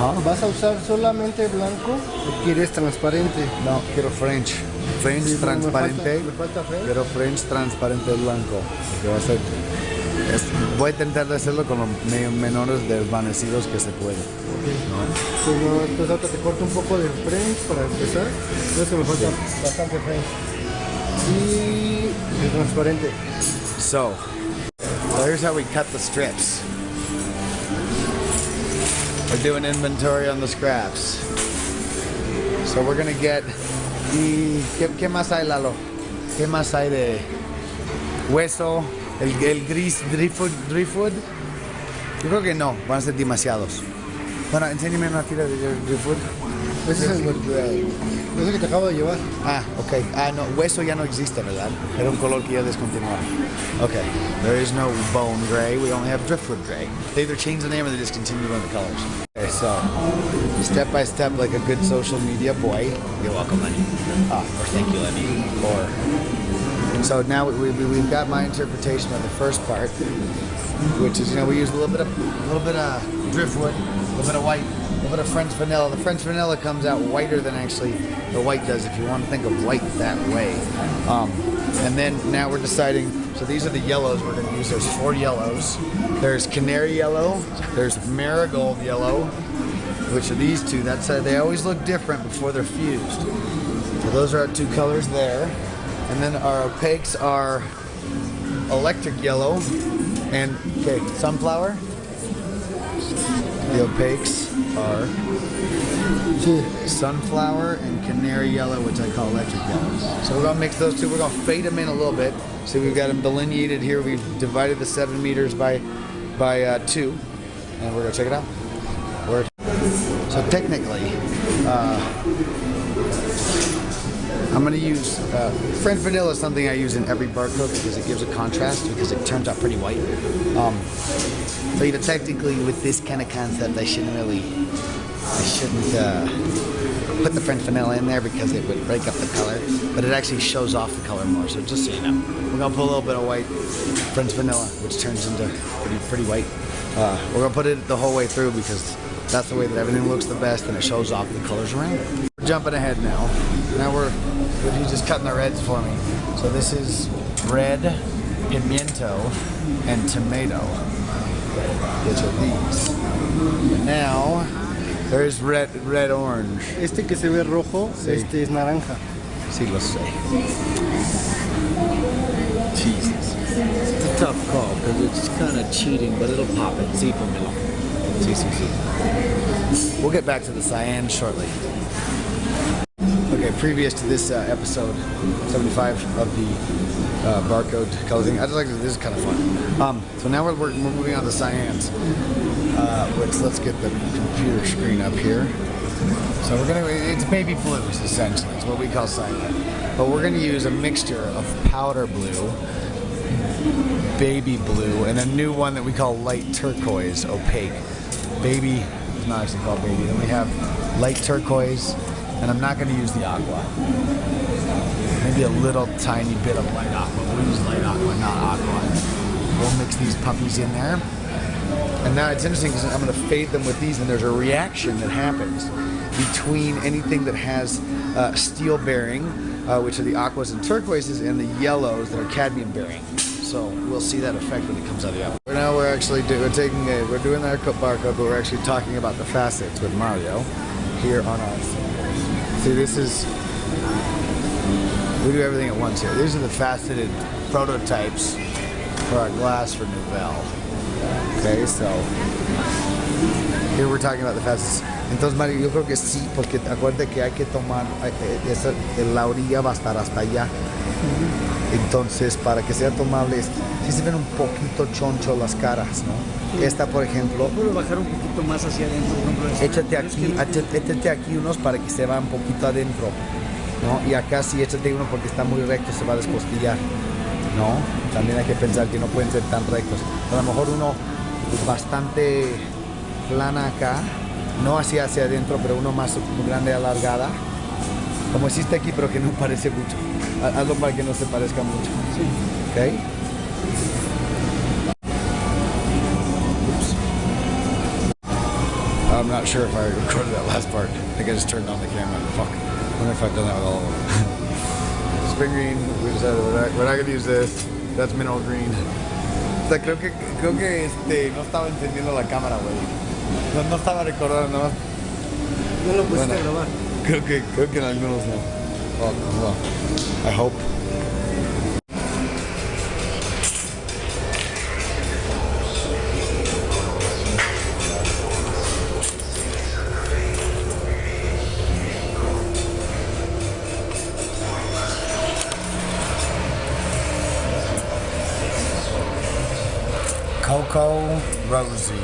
Ajá. ¿Vas a usar solamente blanco o quieres transparente? No, quiero French. French Sí, transparente. me falta French. Quiero French transparente blanco. Que va a ser, voy a intentar de hacerlo con los menores desvanecidos que se puede. Okay. ¿No? Sí, no, entonces ahorita te corto un poco de French para empezar. Creo que me falta bastante French. Y el transparente. So here's how we cut the strips. We're doing inventory on the scraps. So we're gonna get y ¿qué más hay, Lalo? ¿Qué más hay de hueso? El gris driftwood. Yo creo que no, van a ser demasiados. Bueno, enséñame una tira de driftwood. Ese es el gray. Ese que te acabo de llevar. Ah, ok. Ah, no, hueso ya no existe, ¿verdad? Era un color que ya descontinuaron. Okay, there is no bone gray. We only have driftwood gray. They either change the name or they discontinue one of the colors. Okay, so step by step, like a good social media boy. You're welcome, Lenny. Or thank you, Lenny. Or so now we've got my interpretation of the first part, which is, we use a little bit of driftwood, a little bit of white, a little bit of French vanilla. The French vanilla comes out whiter than actually the white does, if you want to think of white that way. And then now we're deciding, so these are the yellows we're going to use. There's 4 yellows. There's canary yellow, there's marigold yellow, which are these two. That's they always look different before they're fused. So those are our 2 colors there. And then our opaques are electric yellow and, sunflower. The opaques are sunflower and canary yellow, which I call electric yellow. So we're gonna mix those 2. We're gonna fade them in a little bit. So we've got them delineated here. We've divided the 7 meters by 2, and we're gonna check it out. So technically, I'm going to use French vanilla is something I use in every barcode because it gives a contrast, because it turns out pretty white. But technically with this kind of concept, I shouldn't put the French vanilla in there because it would break up the color, but it actually shows off the color more. So just so you know, we're going to put a little bit of white French vanilla, which turns into pretty white. We're going to put it the whole way through because that's the way that everything looks the best and it shows off the colors around. We're jumping ahead now. Now he's just cutting the reds for me. So this is red, pimiento, and tomato. Which are these. And now there's red orange. Este que se ve rojo, Sí. este es naranja. Sí, lo sé. Jesus. It's a tough call because it's kind of cheating, but it'll pop it. Sí, pomelo. Sí. We'll get back to the cyan shortly. Okay, previous to this episode 75 of the barcode coloring, I just like this is kind of fun. So now we're moving on to cyans, which let's get the computer screen up here. So it's baby blues essentially, it's what we call cyan. But we're gonna use a mixture of powder blue, baby blue, and a new one that we call light turquoise, opaque. Baby, it's not actually called baby. Then we have light turquoise, and I'm not going to use the aqua. Maybe a little tiny bit of light aqua. We'll use light aqua, not aqua. We'll mix these puppies in there. And now it's interesting because I'm going to fade them with these, and there's a reaction that happens between anything that has steel bearing, which are the aquas and turquoises, and the yellows that are cadmium bearing. So we'll see that effect when it comes out of the apple. Now we're actually doing our barcode, but we're actually talking about the facets with Mario here on us. See, this is, we do everything at once here. These are the faceted prototypes for our glass for Nouvelle. Okay, so here we're talking about the facets. Entonces, Mario, yo creo que sí, porque acuérdate que hay que tomar, la orilla va a estar hasta allá. Entonces, para que sea tomable, sí se ven un poquito choncho las caras, ¿no? Sí. Esta, por ejemplo, puedo bajar un poquito más hacia adentro. Échate aquí unos para que se va un poquito adentro, ¿no? Y acá sí, échate uno porque está muy recto, se va a descostillar, ¿no? También hay que pensar que no pueden ser tan rectos. A lo mejor uno bastante plana acá, no hacia adentro, pero uno más grande, alargada. Como hiciste aquí, pero que no parece mucho. Hazlo para que no se parezca mucho. Sí. ¿Ok? not sure if I recorded that last part. I think I just turned on the camera. Fuck. I wonder if I've done that with all of them. Spring green, we decided we're not gonna use this. That's mineral green. O sea, creo que no estaba entendiendo la cámara, güey. No estaba recordando nada más. No lo pusiste a grabar. Creo que en algunos no. Well, I hope. Coco Rosie.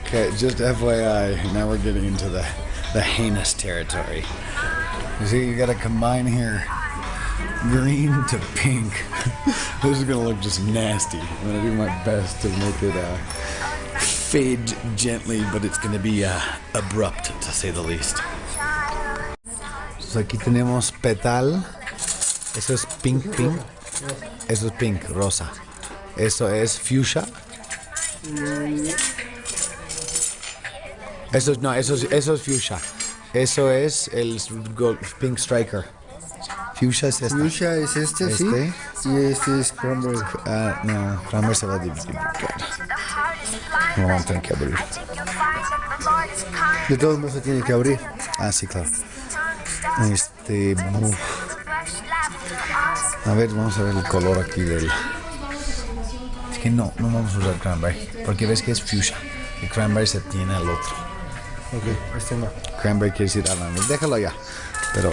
Okay, just FYI, now we're getting into the heinous territory. You see, you gotta combine here green to pink. This is gonna look just nasty. I'm gonna do my best to make it fade gently, but it's gonna be abrupt, to say the least. So aquí tenemos petal. Eso es pink. Eso es pink, rosa. Eso es fuchsia. Eso es fuchsia. Eso es el pink striker. Fuchsia es este. Fuchsia es este, sí. Y este es cranberry. No, cranberry se va a dividir. No vamos a tener que abrir. De todos modos se tiene que abrir. Ah, sí, claro. A ver, vamos a ver el color aquí del... Es que no vamos a usar cranberry, porque ves que es fuchsia. El cranberry se tiene al otro. Ok, este no. Cranberry quiere decir déjalo allá. Pero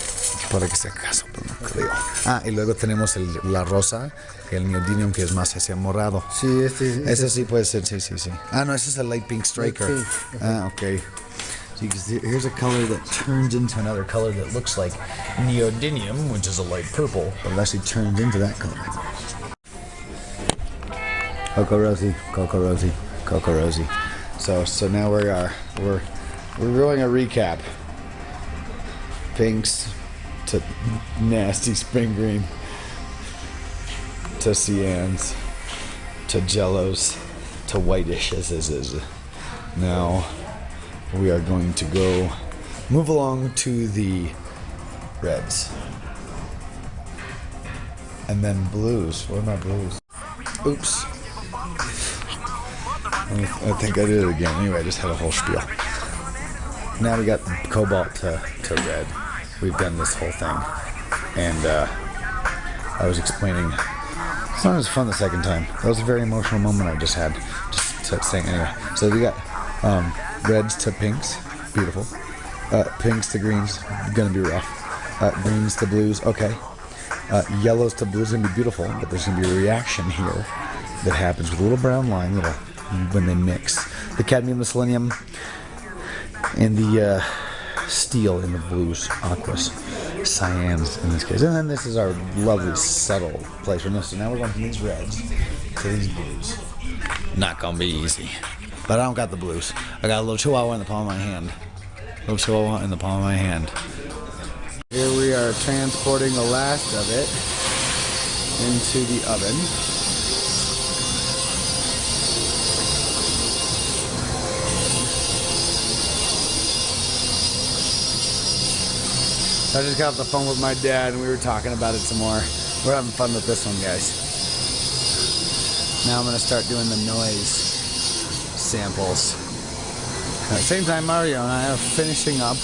para que sea caso, pero no creo. Ah, y luego tenemos la rosa, el neodymium, que es más hacia morado. Sí, Ese sí puede ser, sí. Ah, no, ese es el light pink striker. Ah, ok. So you can see, here's a color that turns into another color that looks like neodymium, which is a light purple, but it actually turns into that color. Coco Rosie. So now we're doing a recap. Pinks to nasty spring green to cyans to jellos to whitish as is. Now we are going to move along to the reds and then blues. What are my blues? Oops. I think I did it again. Anyway, I just had a whole spiel. Now we got cobalt to red. We've done this whole thing, and I was explaining. It's not as fun the second time. That was a very emotional moment I just had. Just saying anyway. So we got reds to pinks, beautiful. Pinks to greens, gonna be rough. Greens to blues, okay. Yellows to blues, gonna be beautiful. But there's gonna be a reaction here that happens with a little brown line, when they mix. The cadmium, the selenium, and the steel in the blues, aquas, cyans in this case. And then this is our lovely subtle place from this. So now we're going from these reds to these blues. Not gonna be easy. But I don't got the blues. I got a little chihuahua in the palm of my hand. Here we are transporting the last of it into the oven. I just got off the phone with my dad and we were talking about it some more. We're having fun with this one, guys. Now I'm gonna start doing the noise samples. At the same time, Mario and I are finishing up.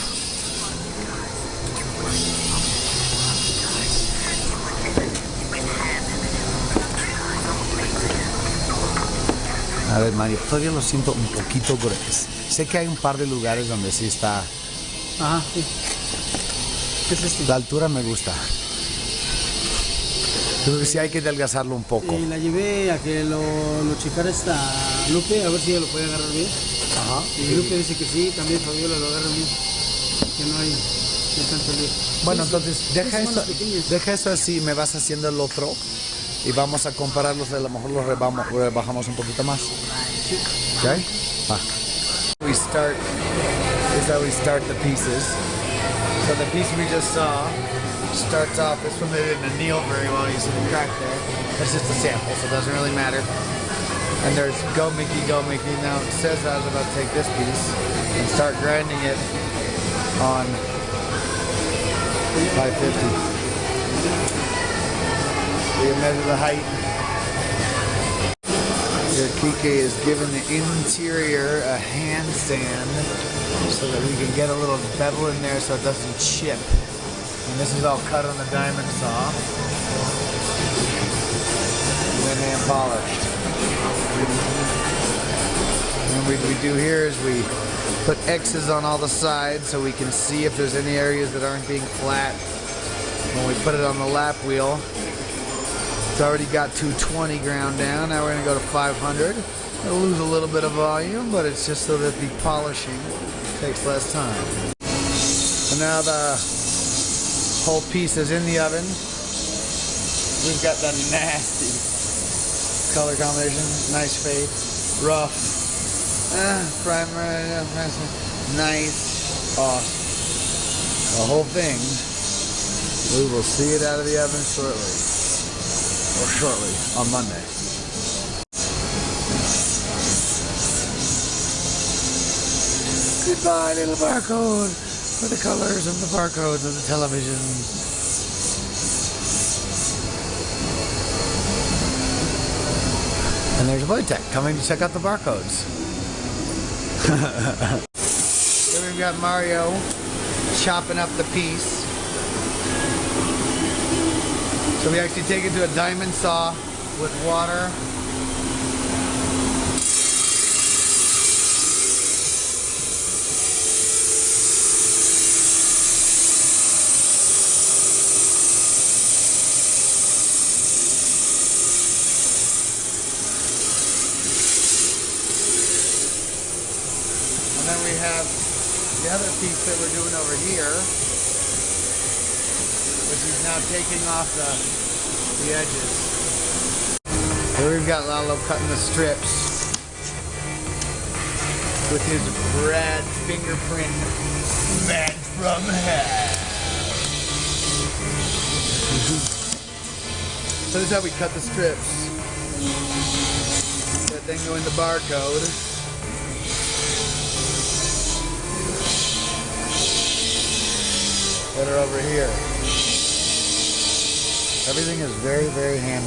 A ver, Mario, todavía lo siento un poquito grueso. Sé que hay un par de lugares donde sí está. Ajá, sí. ¿Qué es este? La altura me gusta. Creo que sí hay que adelgazarlo un poco. Y la llevé a que lo checara esta Lupe, a ver si ella lo puede agarrar bien. Ajá. Y Lupe dice que sí, también Fabiola lo agarra bien. Que no hay tanto lío. Bueno, Sí, entonces deja eso así, me vas haciendo el otro y vamos a compararlos, a lo mejor los rebajamos un poquito más. Sí. Okay? Va. This is how we start the pieces. So the piece we just saw, starts off, this one they didn't anneal very well, you see the crack there. That's just a sample, so it doesn't really matter. And there's Go Mickey, Go Mickey. Now it says I was about to take this piece and start grinding it on 550. You measure the height. Your Kike is giving the interior a handstand so that we can get a little bevel in there so it doesn't chip. And this is all cut on the diamond saw. And then hand polished. And what we do here is we put X's on all the sides so we can see if there's any areas that aren't being flat. When we put it on the lap wheel, it's already got 220 ground down. Now we're going to go to 500. It'll lose a little bit of volume, but it's just so that the polishing takes less time. And now the whole piece is in the oven. We've got the nasty color combination, nice fade, rough, primer, nice, awesome. The whole thing, we will see it out of the oven shortly. Or shortly, on Monday. Goodbye, little barcode, for the colors of the barcodes of the television. And there's Wojtek coming to check out the barcodes. Here we've got Mario chopping up the piece. So we actually take it to a diamond saw with water. And then we have the other piece that we're doing over here, which is now taking off the edges. Here we've got Lalo cutting the strips with his rad fingerprint man from hell. So this is how we cut the strips. That then go in the barcode. That are over here. Everything is very, very handy.